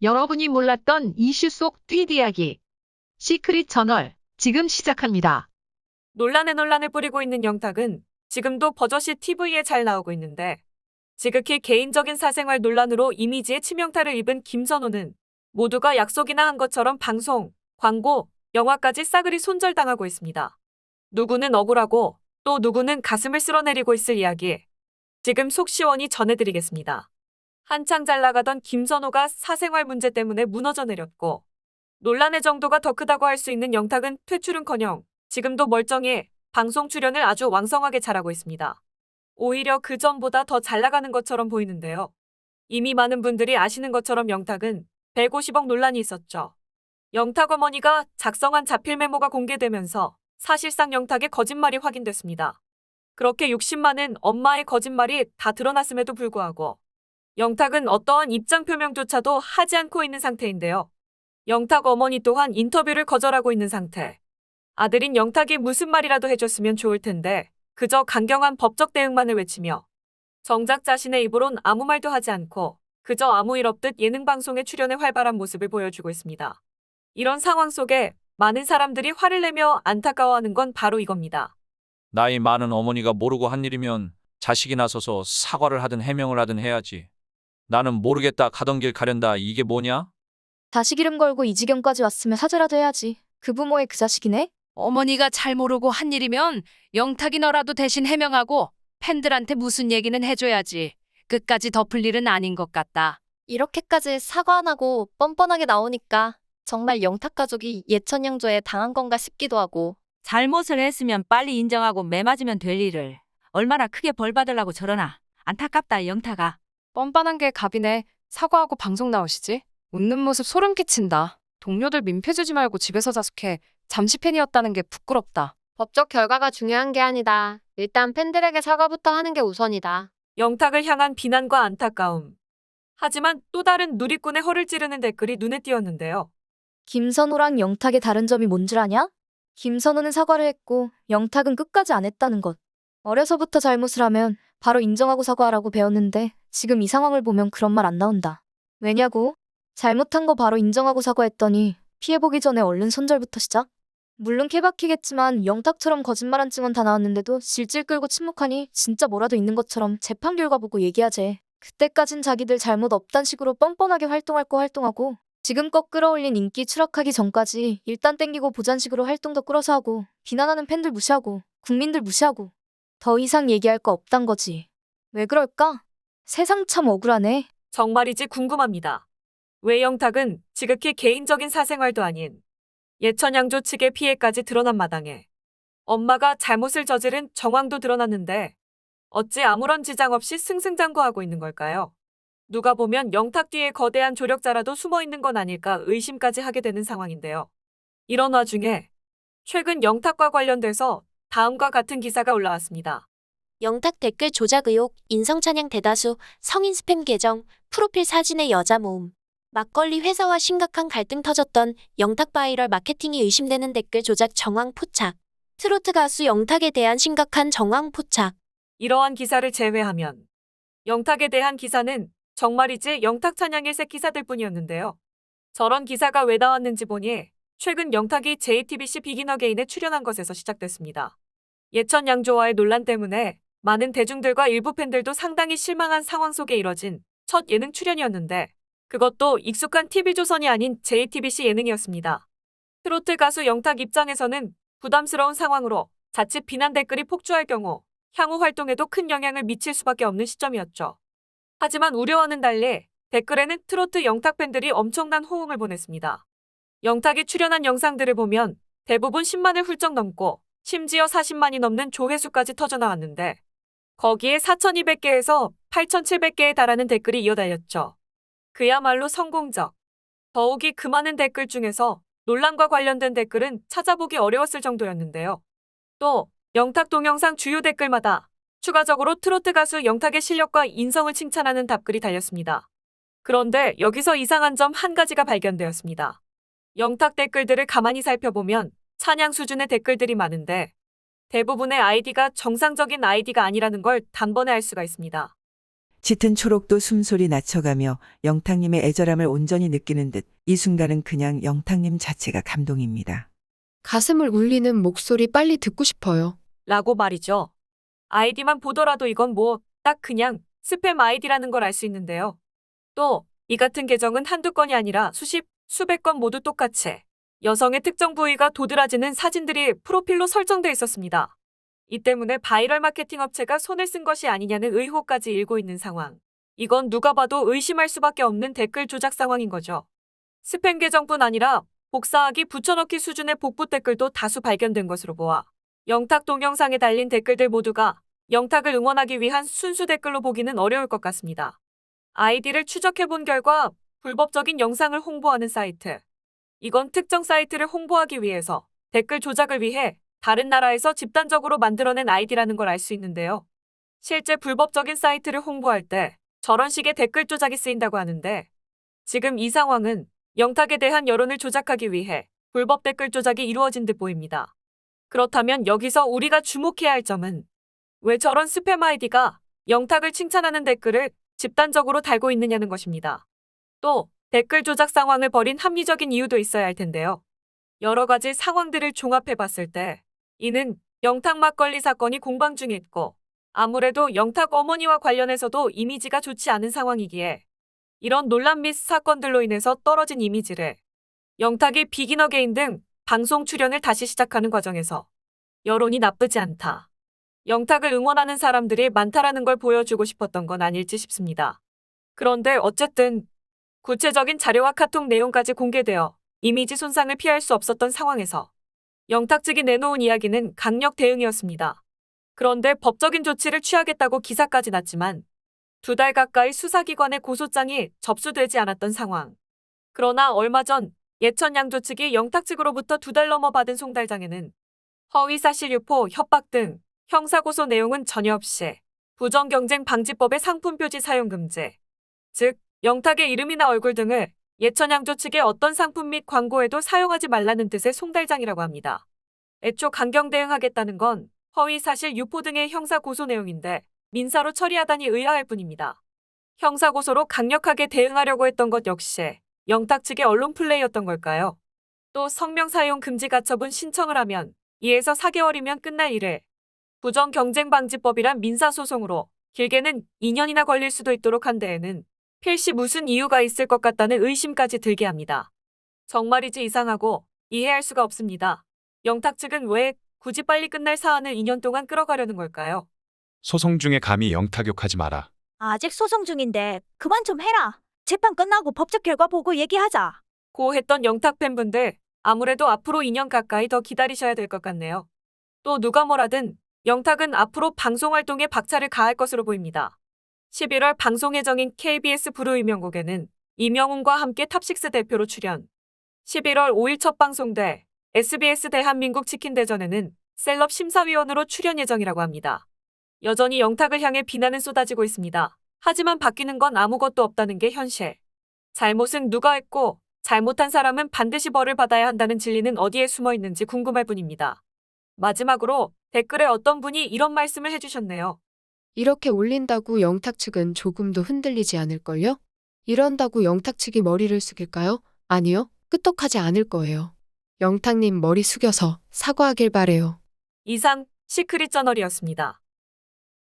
여러분이 몰랐던 이슈 속 뒷이야기. 시크릿 저널, 지금 시작합니다. 논란에 논란을 뿌리고 있는 영탁은 지금도 버젓이 TV에 잘 나오고 있는데 지극히 개인적인 사생활 논란으로 이미지에 치명타를 입은 김선호는 모두가 약속이나 한 것처럼 방송, 광고, 영화까지 싸그리 손절당하고 있습니다. 누구는 억울하고 또 누구는 가슴을 쓸어내리고 있을 이야기. 지금 속 시원히 전해드리겠습니다. 한창 잘 나가던 김선호가 사생활 문제 때문에 무너져 내렸고 논란의 정도가 더 크다고 할 수 있는 영탁은 퇴출은커녕 지금도 멀쩡해 방송 출연을 아주 왕성하게 잘하고 있습니다. 오히려 그 전보다 더 잘 나가는 것처럼 보이는데요. 이미 많은 분들이 아시는 것처럼 영탁은 150억 논란이 있었죠. 영탁 어머니가 작성한 자필 메모가 공개되면서 사실상 영탁의 거짓말이 확인됐습니다. 그렇게 60많은 엄마의 거짓말이 다 드러났음에도 불구하고 영탁은 어떠한 입장 표명조차도 하지 않고 있는 상태인데요. 영탁 어머니 또한 인터뷰를 거절하고 있는 상태. 아들인 영탁이 무슨 말이라도 해줬으면 좋을 텐데 그저 강경한 법적 대응만을 외치며 정작 자신의 입으론 아무 말도 하지 않고 그저 아무 일 없듯 예능 방송에 출연해 활발한 모습을 보여주고 있습니다. 이런 상황 속에 많은 사람들이 화를 내며 안타까워하는 건 바로 이겁니다. 나이 많은 어머니가 모르고 한 일이면 자식이 나서서 사과를 하든 해명을 하든 해야지. 나는 모르겠다 가던 길 가련다 이게 뭐냐? 자식 이름 걸고 이 지경까지 왔으면 사죄라도 해야지. 그 부모의 그 자식이네? 어머니가 잘 모르고 한 일이면 영탁이 너라도 대신 해명하고 팬들한테 무슨 얘기는 해줘야지. 끝까지 덮을 일은 아닌 것 같다. 이렇게까지 사과 안 하고 뻔뻔하게 나오니까 정말 영탁 가족이 예천양조에 당한 건가 싶기도 하고. 잘못을 했으면 빨리 인정하고 매맞으면 될 일을 얼마나 크게 벌 받으려고 저러나. 안타깝다 영탁아. 뻔뻔한 게 갑이네. 사과하고 방송 나오시지? 웃는 모습 소름 끼친다. 동료들 민폐 주지 말고 집에서 자숙해. 잠시 팬이었다는 게 부끄럽다. 법적 결과가 중요한 게 아니다. 일단 팬들에게 사과부터 하는 게 우선이다. 영탁을 향한 비난과 안타까움. 하지만 또 다른 누리꾼의 허를 찌르는 댓글이 눈에 띄었는데요. 김선호랑 영탁의 다른 점이 뭔 줄 아냐? 김선호는 사과를 했고 영탁은 끝까지 안 했다는 것. 어려서부터 잘못을 하면 바로 인정하고 사과하라고 배웠는데 지금 이 상황을 보면 그런 말 안 나온다. 왜냐고? 잘못한 거 바로 인정하고 사과했더니 피해보기 전에 얼른 손절부터 시작? 물론 케바키겠지만 영탁처럼 거짓말한 증언 다 나왔는데도 질질 끌고 침묵하니 진짜 뭐라도 있는 것처럼 재판 결과 보고 얘기하재. 그때까진 자기들 잘못 없단 식으로 뻔뻔하게 활동할 거 활동하고 지금껏 끌어올린 인기 추락하기 전까지 일단 땡기고 보잔식으로 활동도 끌어서 하고 비난하는 팬들 무시하고 국민들 무시하고 더 이상 얘기할 거 없단 거지. 왜 그럴까? 세상 참 억울하네. 정말이지 궁금합니다. 왜 영탁은 지극히 개인적인 사생활도 아닌 예천양조 측의 피해까지 드러난 마당에 엄마가 잘못을 저지른 정황도 드러났는데 어찌 아무런 지장 없이 승승장구하고 있는 걸까요? 누가 보면 영탁 뒤에 거대한 조력자라도 숨어 있는 건 아닐까 의심까지 하게 되는 상황인데요. 이런 와중에 최근 영탁과 관련돼서 다음과 같은 기사가 올라왔습니다. 영탁 댓글 조작 의혹, 인성찬양 대다수, 성인 스팸 계정, 프로필 사진의 여자 모음. 막걸리 회사와 심각한 갈등 터졌던 영탁 바이럴 마케팅이 의심되는 댓글 조작 정황 포착. 트로트 가수 영탁에 대한 심각한 정황 포착. 이러한 기사를 제외하면 영탁에 대한 기사는 정말이지 영탁 찬양의 새 기사들 뿐이었는데요. 저런 기사가 왜 나왔는지 보니 최근 영탁이 JTBC 비긴 어게인에 출연한 것에서 시작됐습니다. 예천 양조와의 논란 때문에 많은 대중들과 일부 팬들도 상당히 실망한 상황 속에 이뤄진 첫 예능 출연이었는데 그것도 익숙한 TV조선이 아닌 JTBC 예능이었습니다. 트로트 가수 영탁 입장에서는 부담스러운 상황으로 자칫 비난 댓글이 폭주할 경우 향후 활동에도 큰 영향을 미칠 수밖에 없는 시점이었죠. 하지만 우려와는 달리 댓글에는 트로트 영탁 팬들이 엄청난 호응을 보냈습니다. 영탁이 출연한 영상들을 보면 대부분 10만을 훌쩍 넘고 심지어 40만이 넘는 조회수까지 터져나왔는데 거기에 4,200개에서 8,700개에 달하는 댓글이 이어달렸죠. 그야말로 성공적. 더욱이 그 많은 댓글 중에서 논란과 관련된 댓글은 찾아보기 어려웠을 정도였는데요. 또 영탁 동영상 주요 댓글마다 추가적으로 트로트 가수 영탁의 실력과 인성을 칭찬하는 답글이 달렸습니다. 그런데 여기서 이상한 점 한 가지가 발견되었습니다. 영탁 댓글들을 가만히 살펴보면 찬양 수준의 댓글들이 많은데 대부분의 아이디가 정상적인 아이디가 아니라는 걸 단번에 알 수가 있습니다. 짙은 초록도 숨소리 낮춰가며 영탁님의 애절함을 온전히 느끼는 듯 이 순간은 그냥 영탁님 자체가 감동입니다. 가슴을 울리는 목소리 빨리 듣고 싶어요. 라고 말이죠. 아이디만 보더라도 이건 뭐 딱 그냥 스팸 아이디라는 걸 알 수 있는데요. 또 이 같은 계정은 한두 건이 아니라 수십, 수백 건 모두 똑같이 여성의 특정 부위가 도드라지는 사진들이 프로필로 설정돼 있었습니다. 이 때문에 바이럴 마케팅 업체가 손을 쓴 것이 아니냐는 의혹까지 일고 있는 상황. 이건 누가 봐도 의심할 수밖에 없는 댓글 조작 상황인 거죠. 스팸 계정뿐 아니라 복사하기 붙여넣기 수준의 복붙 댓글도 다수 발견된 것으로 보아 영탁 동영상에 달린 댓글들 모두가 영탁을 응원하기 위한 순수 댓글로 보기는 어려울 것 같습니다. 아이디를 추적해본 결과 불법적인 영상을 홍보하는 사이트. 이건 특정 사이트를 홍보하기 위해서 댓글 조작을 위해 다른 나라에서 집단적으로 만들어낸 아이디라는 걸 알 수 있는데요. 실제 불법적인 사이트를 홍보할 때 저런 식의 댓글 조작이 쓰인다고 하는데 지금 이 상황은 영탁에 대한 여론을 조작하기 위해 불법 댓글 조작이 이루어진 듯 보입니다. 그렇다면 여기서 우리가 주목해야 할 점은 왜 저런 스팸 아이디가 영탁을 칭찬하는 댓글을 집단적으로 달고 있느냐는 것입니다. 또 댓글 조작 상황을 벌인 합리적인 이유도 있어야 할 텐데요. 여러 가지 상황들을 종합해 봤을 때 이는 영탁 막걸리 사건이 공방 중에 있고 아무래도 영탁 어머니와 관련해서도 이미지가 좋지 않은 상황이기에 이런 논란 및 사건들로 인해서 떨어진 이미지를 영탁이 비긴 어게인 등 방송 출연을 다시 시작하는 과정에서 여론이 나쁘지 않다. 영탁을 응원하는 사람들이 많다라는 걸 보여주고 싶었던 건 아닐지 싶습니다. 그런데 어쨌든 구체적인 자료와 카톡 내용까지 공개되어 이미지 손상을 피할 수 없었던 상황에서 영탁 측이 내놓은 이야기는 강력 대응이었습니다. 그런데 법적인 조치를 취하겠다고 기사까지 났지만 2달 가까이 수사기관의 고소장이 접수되지 않았던 상황. 그러나 얼마 전 예천 양조 측이 영탁 측으로부터 2달 넘어 받은 송달장에는 허위사실 유포, 협박 등 형사고소 내용은 전혀 없이 부정경쟁방지법의 상품표지 사용 금지, 즉 영탁의 이름이나 얼굴 등을 예천 양조 측의 어떤 상품 및 광고에도 사용하지 말라는 뜻의 송달장이라고 합니다. 애초 강경 대응하겠다는 건 허위사실 유포 등의 형사고소 내용인데 민사로 처리하다니 의아할 뿐입니다. 형사고소로 강력하게 대응하려고 했던 것 역시 영탁 측의 언론 플레이였던 걸까요? 또 성명 사용 금지 가처분 신청을 하면 2에서 4개월이면 끝날 일을 부정경쟁방지법이란 민사소송으로 길게는 2년이나 걸릴 수도 있도록 한 데에는 필시 무슨 이유가 있을 것 같다는 의심까지 들게 합니다. 정말이지 이상하고 이해할 수가 없습니다. 영탁 측은 왜 굳이 빨리 끝날 사안을 2년 동안 끌어가려는 걸까요? 소송 중에 감히 영탁 욕하지 마라. 아직 소송 중인데 그만 좀 해라. 재판 끝나고 법적 결과 보고 얘기하자. 고 했던 영탁 팬분들 아무래도 앞으로 2년 가까이 더 기다리셔야 될 것 같네요. 또 누가 뭐라든 영탁은 앞으로 방송활동에 박차를 가할 것으로 보입니다. 11월 방송 예정인 KBS 불후이명곡에는 이명웅과 함께 탑식스 대표로 출연. 11월 5일 첫 방송돼 SBS 대한민국 치킨대전에는 셀럽 심사위원으로 출연 예정이라고 합니다. 여전히 영탁을 향해 비난은 쏟아지고 있습니다. 하지만 바뀌는 건 아무것도 없다는 게 현실. 잘못은 누가 했고 잘못한 사람은 반드시 벌을 받아야 한다는 진리는 어디에 숨어 있는지 궁금할 뿐입니다. 마지막으로 댓글에 어떤 분이 이런 말씀을 해주셨네요. 이렇게 올린다고 영탁 측은 조금도 흔들리지 않을걸요? 이런다고 영탁 측이 머리를 숙일까요? 아니요, 끄떡하지 않을 거예요. 영탁님 머리 숙여서 사과하길 바래요. 이상 시크릿 저널이었습니다.